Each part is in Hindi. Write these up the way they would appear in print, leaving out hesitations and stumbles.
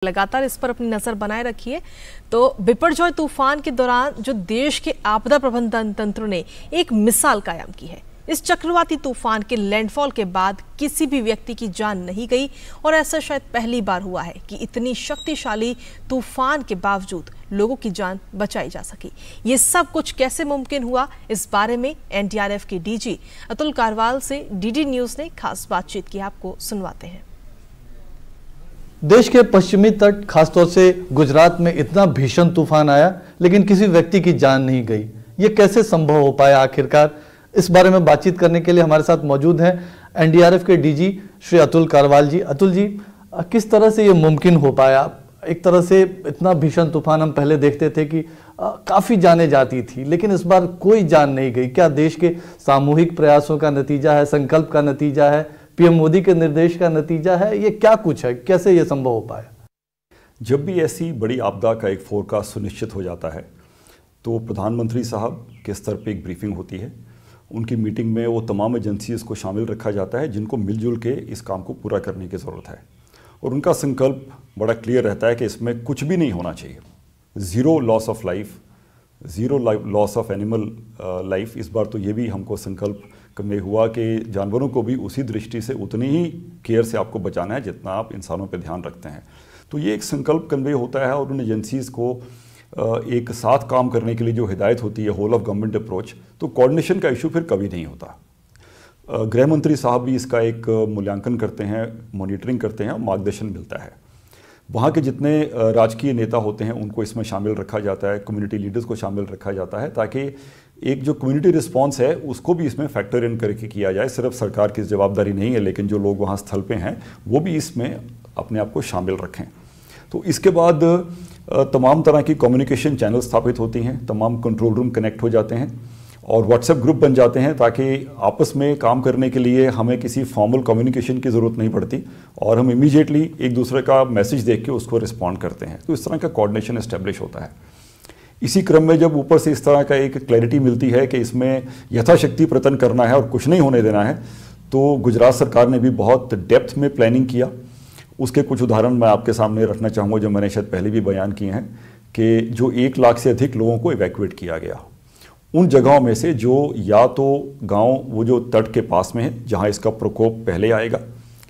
लगातार इस पर अपनी नजर बनाए रखिए। तो बिपरजॉय तूफान के दौरान जो देश के आपदा प्रबंधन तंत्र ने एक मिसाल कायम की है। इस चक्रवाती तूफान के लैंडफॉल के बाद किसी भी व्यक्ति की जान नहीं गई और ऐसा शायद पहली बार हुआ है कि इतनी शक्तिशाली तूफान के बावजूद लोगों की जान बचाई जा सकी। ये सब कुछ कैसे मुमकिन हुआ, इस बारे में एनडीआरएफ के डीजी अतुल कारवाल से डीडी न्यूज ने खास बातचीत की। आपको सुनवाते हैं। देश के पश्चिमी तट, खासतौर से गुजरात में इतना भीषण तूफान आया लेकिन किसी व्यक्ति की जान नहीं गई। ये कैसे संभव हो पाया आखिरकार, इस बारे में बातचीत करने के लिए हमारे साथ मौजूद हैं एनडीआरएफ के डीजी श्री अतुल कारवाल जी। अतुल जी, किस तरह से ये मुमकिन हो पाया? एक तरह से इतना भीषण तूफान हम पहले देखते थे कि काफ़ी जानें जाती थी, लेकिन इस बार कोई जान नहीं गई। क्या देश के सामूहिक प्रयासों का नतीजा है, संकल्प का नतीजा है, पीएम मोदी के निर्देश का नतीजा है? ये क्या कुछ है, कैसे ये संभव हो पाया? जब भी ऐसी बड़ी आपदा का एक फोरकास्ट सुनिश्चित हो जाता है तो प्रधानमंत्री साहब के स्तर पे एक ब्रीफिंग होती है। उनकी मीटिंग में वो तमाम एजेंसीज को शामिल रखा जाता है जिनको मिलजुल के इस काम को पूरा करने की ज़रूरत है, और उनका संकल्प बड़ा क्लियर रहता है कि इसमें कुछ भी नहीं होना चाहिए। Zero loss of life, zero loss of animal life. इस बार तो ये भी हमको संकल्प कन्वे हुआ कि जानवरों को भी उसी दृष्टि से उतनी ही केयर से आपको बचाना है जितना आप इंसानों पे ध्यान रखते हैं। तो ये एक संकल्प कन्वे होता है, और उन एजेंसीज़ को एक साथ काम करने के लिए जो हिदायत होती है, होल ऑफ गवर्नमेंट अप्रोच, तो कोऑर्डिनेशन का इशू फिर कभी नहीं होता। गृह मंत्री साहब भी इसका एक मूल्यांकन करते हैं, मॉनिटरिंग करते हैं, मार्गदर्शन मिलता है। वहाँ के जितने राजकीय नेता होते हैं उनको इसमें शामिल रखा जाता है, कम्युनिटी लीडर्स को शामिल रखा जाता है, ताकि एक जो कम्युनिटी रिस्पांस है उसको भी इसमें फैक्टर इन करके किया जाए। सिर्फ सरकार की जवाबदारी नहीं है, लेकिन जो लोग वहाँ स्थल पे हैं वो भी इसमें अपने आप को शामिल रखें। तो इसके बाद तमाम तरह की कम्युनिकेशन चैनल स्थापित होती हैं, तमाम कंट्रोल रूम कनेक्ट हो जाते हैं और व्हाट्सएप ग्रुप बन जाते हैं, ताकि आपस में काम करने के लिए हमें किसी फॉर्मल कम्युनिकेशन की ज़रूरत नहीं पड़ती और हम इमीडिएटली एक दूसरे का मैसेज देख के उसको रिस्पॉन्ड करते हैं। तो इस तरह का कोऑर्डिनेशन एस्टेब्लिश होता है। इसी क्रम में जब ऊपर से इस तरह का एक क्लैरिटी मिलती है कि इसमें यथाशक्ति प्रयत्न करना है और कुछ नहीं होने देना है, तो गुजरात सरकार ने भी बहुत डेप्थ में प्लानिंग किया। उसके कुछ उदाहरण मैं आपके सामने रखना चाहूँगा जो मैंने शायद पहले भी बयान किए हैं, कि जो 1 लाख से अधिक लोगों को इवैक्यूएट किया गया उन जगहों में से जो या तो गांव वो जो तट के पास में है जहां इसका प्रकोप पहले आएगा,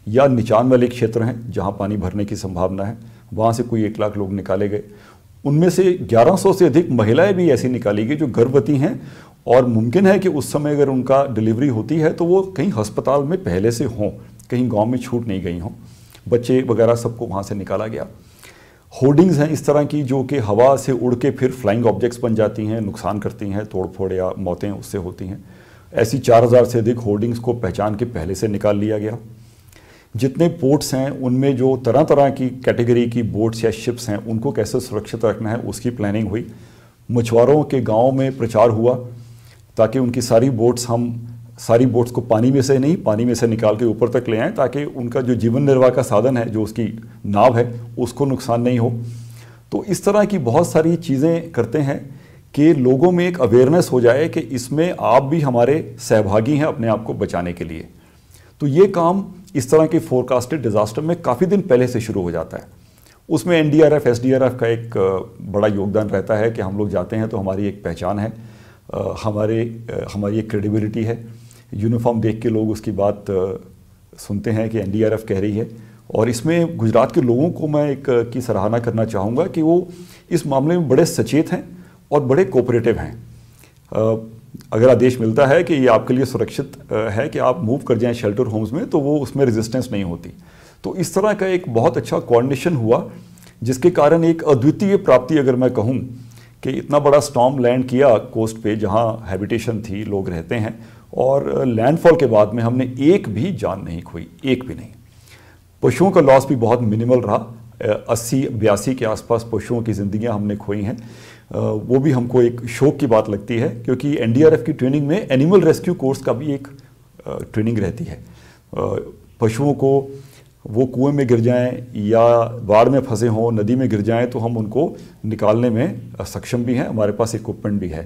या निचान वाले क्षेत्र हैं जहां पानी भरने की संभावना है, वहां से कोई 1 लाख लोग निकाले गए। उनमें से 1100 से अधिक महिलाएं भी ऐसी निकाली गई जो गर्भवती हैं, और मुमकिन है कि उस समय अगर उनका डिलीवरी होती है तो वो कहीं अस्पताल में पहले से हों, कहीं गाँव में छूट नहीं गई हों। बच्चे वगैरह सबको वहाँ से निकाला गया। होर्डिंग्स हैं इस तरह की जो कि हवा से उड़ के फिर फ्लाइंग ऑब्जेक्ट्स बन जाती हैं, नुकसान करती हैं, तोड़ फोड़ या मौतें उससे होती हैं। ऐसी 4000 से अधिक होर्डिंग्स को पहचान के पहले से निकाल लिया गया। जितने पोर्ट्स हैं उनमें जो तरह तरह की कैटेगरी की बोट्स या शिप्स हैं उनको कैसे सुरक्षित रखना है उसकी प्लानिंग हुई। मछुआरों के गाँव में प्रचार हुआ ताकि उनकी सारी बोट्स को पानी में से नहीं, पानी में से निकाल के ऊपर तक ले आएँ, ताकि उनका जो जीवन निर्वाह का साधन है, जो उसकी नाव है, उसको नुकसान नहीं हो। तो इस तरह की बहुत सारी चीज़ें करते हैं कि लोगों में एक अवेयरनेस हो जाए कि इसमें आप भी हमारे सहभागी हैं अपने आप को बचाने के लिए। तो ये काम इस तरह के फोरकास्टेड डिज़ास्टर में काफ़ी दिन पहले से शुरू हो जाता है। उसमें एनडीआरएफ, एसडीआरएफ का एक बड़ा योगदान रहता है कि हम लोग जाते हैं तो हमारी एक पहचान है, हमारी एक क्रेडिबिलिटी है। यूनिफॉर्म देख के लोग उसकी बात सुनते हैं कि एनडीआरएफ कह रही है। और इसमें गुजरात के लोगों को मैं एक की सराहना करना चाहूँगा कि वो इस मामले में बड़े सचेत हैं और बड़े कोऑपरेटिव हैं। अगर आदेश मिलता है कि ये आपके लिए सुरक्षित है कि आप मूव कर जाएं शेल्टर होम्स में, तो वो उसमें रेजिस्टेंस नहीं होती। तो इस तरह का एक बहुत अच्छा कोऑर्डिनेशन हुआ, जिसके कारण एक अद्वितीय प्राप्ति, अगर मैं कहूँ कि इतना बड़ा स्टॉर्म लैंड किया कोस्ट पे जहाँ हैबिटेशन थी, लोग रहते हैं, और लैंडफॉल के बाद में हमने एक भी जान नहीं खोई, एक भी नहीं। पशुओं का लॉस भी बहुत मिनिमल रहा। 80-82 के आसपास पशुओं की ज़िंदगियां हमने खोई हैं। वो भी हमको एक शौक की बात लगती है, क्योंकि एनडीआरएफ की ट्रेनिंग में एनिमल रेस्क्यू कोर्स का भी एक ट्रेनिंग रहती है। पशुओं को वो कुएं में गिर जाएं या बाढ़ में फंसे हों, नदी में गिर जाएं, तो हम उनको निकालने में सक्षम भी हैं, हमारे पास इक्विपमेंट भी है।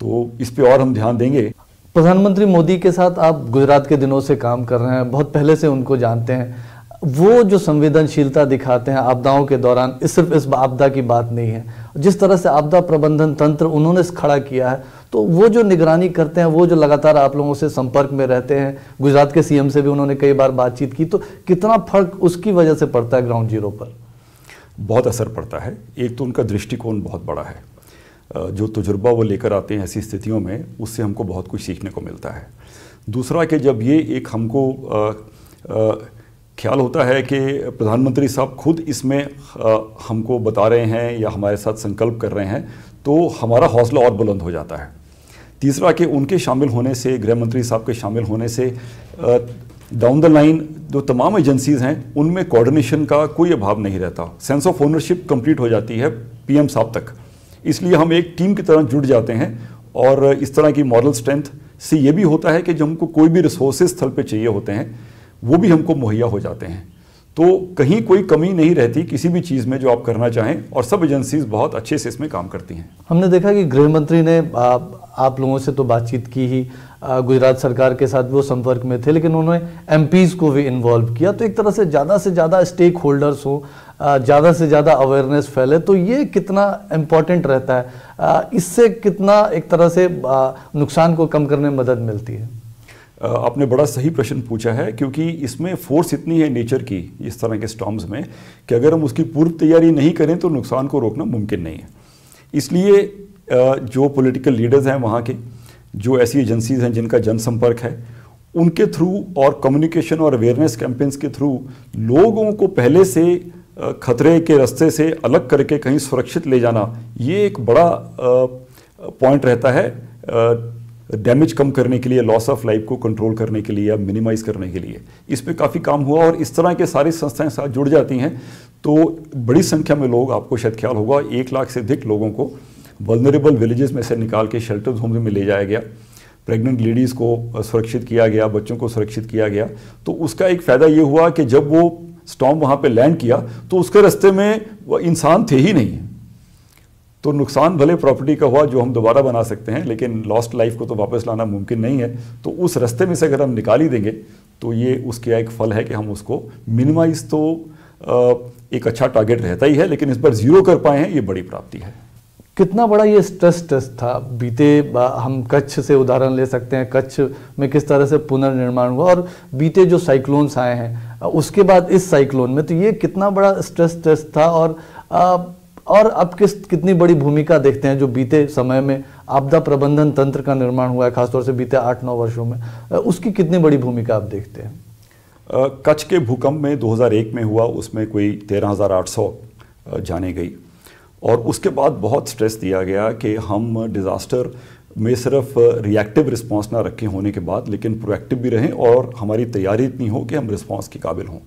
तो इस पे और हम ध्यान देंगे। प्रधानमंत्री मोदी के साथ आप गुजरात के दिनों से काम कर रहे हैं, बहुत पहले से उनको जानते हैं। वो जो संवेदनशीलता दिखाते हैं आपदाओं के दौरान, सिर्फ इस आपदा की बात नहीं है, जिस तरह से आपदा प्रबंधन तंत्र उन्होंने खड़ा किया है, तो वो जो निगरानी करते हैं, वो जो लगातार आप लोगों से संपर्क में रहते हैं, गुजरात के सीएम से भी उन्होंने कई बार बातचीत की, तो कितना फर्क उसकी वजह से पड़ता है ग्राउंड जीरो पर? बहुत असर पड़ता है। एक तो उनका दृष्टिकोण बहुत बड़ा है, जो तजुर्बा वो लेकर आते हैं ऐसी स्थितियों में, उससे हमको बहुत कुछ सीखने को मिलता है। दूसरा कि जब ये एक हमको ख्याल होता है कि प्रधानमंत्री साहब खुद इसमें हमको बता रहे हैं या हमारे साथ संकल्प कर रहे हैं, तो हमारा हौसला और बुलंद हो जाता है। तीसरा कि उनके शामिल होने से, गृह मंत्री साहब के शामिल होने से डाउन द लाइन जो तमाम एजेंसीज़ हैं उनमें कोऑर्डिनेशन का कोई अभाव नहीं रहता। सेंस ऑफ ओनरशिप कंप्लीट हो जाती है पीएम साहब तक, इसलिए हम एक टीम की तरह जुड़ जाते हैं। और इस तरह की मॉरल स्ट्रेंथ से ये भी होता है कि जब हमको कोई भी रिसोर्सेज स्थल पे चाहिए होते हैं वो भी हमको मुहैया हो जाते हैं। तो कहीं कोई कमी नहीं रहती किसी भी चीज़ में जो आप करना चाहें, और सब एजेंसीज बहुत अच्छे से इसमें काम करती हैं। हमने देखा कि गृह मंत्री ने आप लोगों से तो बातचीत की ही, गुजरात सरकार के साथ वो संपर्क में थे, लेकिन उन्होंने एमपीज़ को भी इन्वॉल्व किया। तो एक तरह से ज़्यादा स्टेक होल्डर्स हो, ज़्यादा से ज़्यादा अवेयरनेस फैले, तो ये कितना इम्पोर्टेंट रहता है? इससे कितना एक तरह से नुकसान को कम करने में मदद मिलती है? आपने बड़ा सही प्रश्न पूछा है, क्योंकि इसमें फोर्स इतनी है नेचर की इस तरह के स्टॉर्म्स में कि अगर हम उसकी पूर्व तैयारी नहीं करें तो नुकसान को रोकना मुमकिन नहीं है। इसलिए जो पॉलिटिकल लीडर्स हैं वहाँ के, जो ऐसी एजेंसीज हैं जिनका जनसंपर्क है, उनके थ्रू और कम्युनिकेशन और अवेयरनेस कैंपेन्स के थ्रू लोगों को पहले से खतरे के रास्ते से अलग करके कहीं सुरक्षित ले जाना, ये एक बड़ा पॉइंट रहता है डैमेज कम करने के लिए, लॉस ऑफ लाइफ को कंट्रोल करने के लिए या मिनिमाइज करने के लिए। इस पे काफ़ी काम हुआ और इस तरह के सारी संस्थाएं साथ जुड़ जाती हैं तो बड़ी संख्या में लोग, आपको शायद ख्याल होगा, 1 लाख से अधिक लोगों को वल्नरेबल विलेजेस में से निकाल के शेल्टर होम में ले जाया गया, प्रेग्नेंट लेडीज़ को सुरक्षित किया गया, बच्चों को सुरक्षित किया गया। तो उसका एक फ़ायदा ये हुआ कि जब वो स्टॉर्म वहाँ पे लैंड किया तो उसके रास्ते में वो इंसान थे ही नहीं। तो नुकसान भले प्रॉपर्टी का हुआ जो हम दोबारा बना सकते हैं, लेकिन लॉस्ट लाइफ को तो वापस लाना मुमकिन नहीं है। तो उस रास्ते में से अगर हम निकाल ही देंगे तो ये उसका एक फल है कि हम उसको मिनिमाइज, तो एक अच्छा टारगेट रहता ही है, लेकिन इस पर जीरो कर पाए हैं, ये बड़ी प्राप्ति है। कितना बड़ा ये स्ट्रेस टेस्ट था? हम कच्छ से उदाहरण ले सकते हैं, कच्छ में किस तरह से पुनर्निर्माण हुआ, और बीते जो साइक्लोन्स आए हैं उसके बाद इस साइक्लोन में, तो ये कितना बड़ा स्ट्रेस टेस्ट था। और अब कितनी बड़ी भूमिका देखते हैं जो बीते समय में आपदा प्रबंधन तंत्र का निर्माण हुआ है, खासतौर से बीते 8-9 वर्षों में, उसकी कितनी बड़ी भूमिका आप देखते हैं? कच्छ के भूकंप में 2001 में हुआ, उसमें कोई 13,800 जाने गई, और उसके बाद बहुत स्ट्रेस दिया गया कि हम डिज़ास्टर में सिर्फ रिएक्टिव रिस्पांस ना रखें होने के बाद, लेकिन प्रोएक्टिव भी रहें और हमारी तैयारी इतनी हो कि हम रिस्पांस के काबिल हों।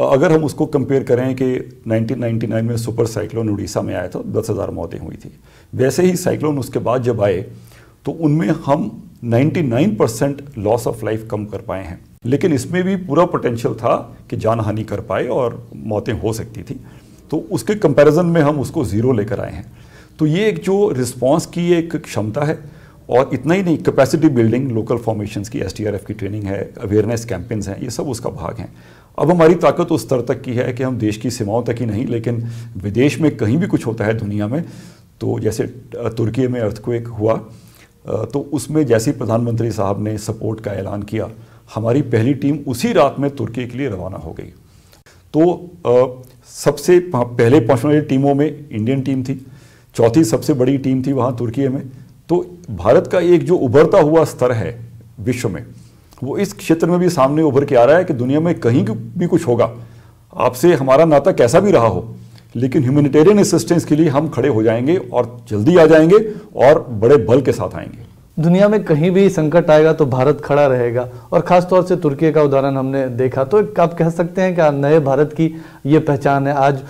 अगर हम उसको कंपेयर करें कि 1999 में सुपर साइक्लोन उड़ीसा में आया था, 10,000 मौतें हुई थी, वैसे ही साइक्लोन उसके बाद जब आए तो उनमें हम 99% लॉस ऑफ लाइफ कम कर पाए हैं। लेकिन इसमें भी पूरा पोटेंशियल था कि जान हानि कर पाए और मौतें हो सकती थी, तो उसके कंपैरिजन में हम उसको ज़ीरो लेकर आए हैं। तो ये एक जो रिस्पांस की एक क्षमता है, और इतना ही नहीं, कैपेसिटी बिल्डिंग, लोकल फॉर्मेशंस की, SDRF की ट्रेनिंग है, अवेयरनेस कैंपेन्स हैं, ये सब उसका भाग हैं। अब हमारी ताकत उस स्तर तक की है कि हम देश की सीमाओं तक ही नहीं, लेकिन विदेश में कहीं भी कुछ होता है दुनिया में, तो जैसे तुर्की में अर्थक्वेक हुआ, तो उसमें जैसे प्रधानमंत्री साहब ने सपोर्ट का ऐलान किया, हमारी पहली टीम उसी रात में तुर्की के लिए रवाना हो गई। तो सबसे पहले पहुंचने वाली टीमों में इंडियन टीम थी, चौथी सबसे बड़ी टीम थी वहाँ तुर्की में। तो भारत का एक जो उभरता हुआ स्तर है विश्व में, वो इस क्षेत्र में भी सामने उभर के आ रहा है कि दुनिया में कहीं भी कुछ होगा, आपसे हमारा नाता कैसा भी रहा हो, लेकिन ह्यूमैनिटेरियन असिस्टेंस के लिए हम खड़े हो जाएंगे और जल्दी आ जाएंगे और बड़े बल के साथ आएंगे। दुनिया में कहीं भी संकट आएगा तो भारत खड़ा रहेगा, और खासतौर से तुर्की का उदाहरण हमने देखा। तो आप कह सकते हैं कि नए भारत की ये पहचान है। आज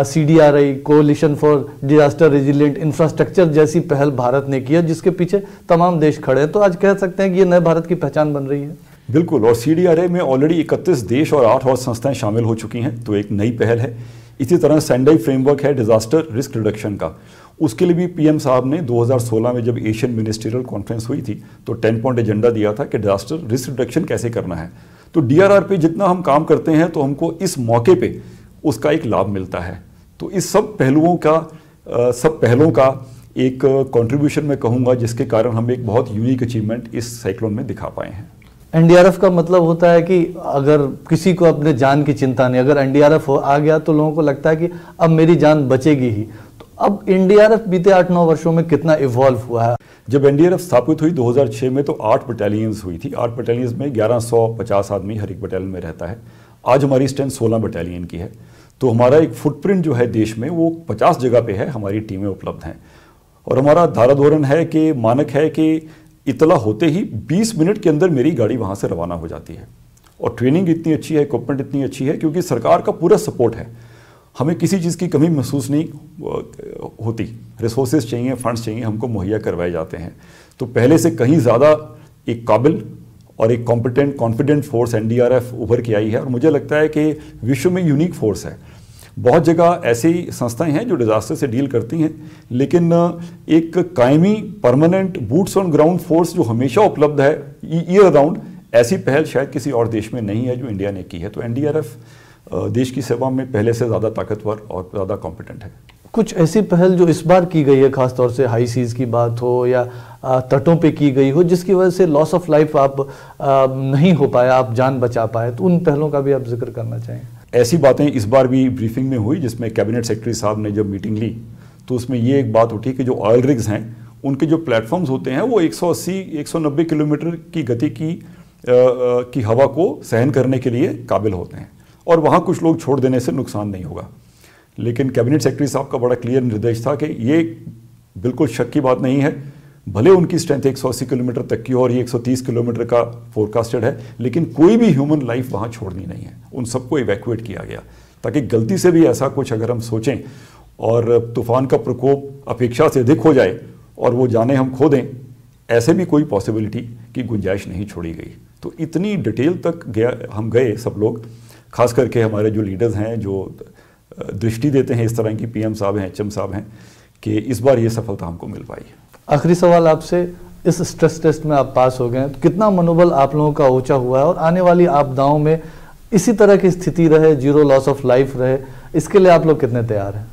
CDRI, coalition for disaster resilient infrastructure जैसी पहल भारत ने की है, जिसके पीछे तमाम देश खड़े हैं। तो आज कह सकते हैं कि ये नए भारत की पहचान बन रही है। बिल्कुल, और CDRI में ऑलरेडी 31 देश और 8 और संस्थाएं शामिल हो चुकी हैं, तो एक नई पहल है। इसी तरह सेंडाई फ्रेमवर्क है डिजास्टर रिस्क रिडक्शन का, उसके लिए भी PM साहब ने 2016 में जब एशियन मिनिस्ट्रियल कॉन्फ्रेंस हुई थी तो 10 पॉइंट एजेंडा दिया था कि डिजास्टर रिस्क रिडक्शन कैसे करना है। तो डीआरआर पे जितना हम काम करते हैं तो हमको इस मौके पे उसका एक लाभ मिलता है। तो इस सब पहलुओं का एक कंट्रीब्यूशन मैं कहूँगा जिसके कारण हम एक बहुत यूनिक अचीवमेंट इस साइक्लोन में दिखा पाए हैं। एनडीआरएफ का मतलब होता है कि अगर किसी को अपने जान की चिंता नहीं, अगर एनडीआरएफ आ गया तो लोगों को लगता है कि अब मेरी जान बचेगी ही। तो अब एनडीआरएफ बीते 8-9 वर्षों में कितना इवॉल्व हुआ है? जब एनडीआरएफ स्थापित हुई 2006 में तो 8 बटालियंस हुई थी। 8 बटालियंस में 1150 आदमी हर एक बटालियन में रहता है। आज हमारी स्ट्रेंथ 16 बटालियन की है। तो हमारा एक फुटप्रिंट जो है देश में वो 50 जगह पे है, हमारी टीमें उपलब्ध हैं। और हमारा धाराधोरण है कि मानक है कि इतला होते ही 20 मिनट के अंदर मेरी गाड़ी वहाँ से रवाना हो जाती है। और ट्रेनिंग इतनी अच्छी है, इक्विपमेंट इतनी अच्छी है क्योंकि सरकार का पूरा सपोर्ट है। हमें किसी चीज़ की कमी महसूस नहीं होती। रिसोर्सेज चाहिए, फंड्स चाहिए, हमको मुहैया करवाए जाते हैं। तो पहले से कहीं ज़्यादा एक काबिल और एक कॉम्पिटेंट कॉन्फिडेंट फोर्स एनडीआरएफ उभर के आई है। और मुझे लगता है कि विश्व में यूनिक फोर्स है। बहुत जगह ऐसी संस्थाएं हैं जो डिजास्टर से डील करती हैं, लेकिन एक कायमी permanent boots on ground force जो हमेशा उपलब्ध है ईयर अराउंड, ऐसी पहल शायद किसी और देश में नहीं है जो इंडिया ने की है। तो एनडीआरएफ देश की सेवा में पहले से ज़्यादा ताकतवर और ज़्यादा कॉम्पिटेंट है। कुछ ऐसी पहल जो इस बार की गई है, खासतौर से हाई सीज की बात हो या तटों पे की गई हो, जिसकी वजह से लॉस ऑफ लाइफ आप नहीं हो पाया, आप जान बचा पाए, तो उन पहलों का भी आप जिक्र करना चाहें? ऐसी बातें इस बार भी ब्रीफिंग में हुई जिसमें कैबिनेट सेक्रेटरी साहब ने जब मीटिंग ली तो उसमें ये एक बात उठी कि जो ऑयल रिग्स हैं उनके जो प्लेटफॉर्म्स होते हैं वो 180-190 किलोमीटर की गति की हवा को सहन करने के लिए काबिल होते हैं और वहाँ कुछ लोग छोड़ देने से नुकसान नहीं होगा। लेकिन कैबिनेट सेक्रेटरी साहब का बड़ा क्लियर निर्देश था कि ये बिल्कुल शक की बात नहीं है, भले उनकी स्ट्रेंथ 180 किलोमीटर तक की हो और ये 130 किलोमीटर का फोरकास्टेड है, लेकिन कोई भी ह्यूमन लाइफ वहाँ छोड़नी नहीं है। उन सबको इवैक्यूएट किया गया ताकि गलती से भी ऐसा कुछ अगर हम सोचें और तूफान का प्रकोप अपेक्षा से अधिक हो जाए और वो जाने हम खो दें, ऐसे भी कोई पॉसिबिलिटी की गुंजाइश नहीं छोड़ी गई। तो इतनी डिटेल तक हम गए सब लोग, खास करके हमारे जो लीडर्स हैं जो दृष्टि देते हैं इस तरह की, पीएम साहब हैं, एचएम साहब हैं, कि इस बार ये सफलता हमको मिल पाई है। आखिरी सवाल आपसे, इस स्ट्रेस टेस्ट में आप पास हो गए हैं तो कितना मनोबल आप लोगों का ऊंचा हुआ है और आने वाली आपदाओं में इसी तरह की स्थिति रहे, जीरो लॉस ऑफ लाइफ रहे, इसके लिए आप लोग कितने तैयार हैं?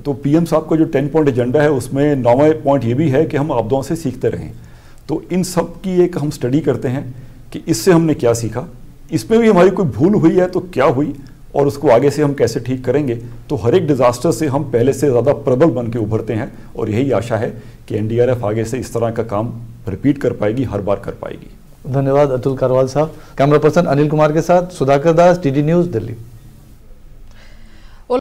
तो पीएम साहब का जो 10 पॉइंट एजेंडा है उसमें 9वां पॉइंट ये भी है कि हम आपदाओं से सीखते रहें। तो इन सब की एक हम स्टडी करते हैं कि इससे हमने क्या सीखा, इसमें भी हमारी कोई भूल हुई है तो क्या हुई और उसको आगे से हम कैसे ठीक करेंगे। तो हर एक डिजास्टर से हम पहले से ज़्यादा प्रबल बन के उभरते हैं और यही आशा है कि एनडीआरएफ आगे से इस तरह का काम रिपीट कर पाएगी, हर बार कर पाएगी। धन्यवाद अतुल करवाल साहब। कैमरा पर्सन अनिल कुमार के साथ सुधाकर दास, डीडी न्यूज़, दिल्ली।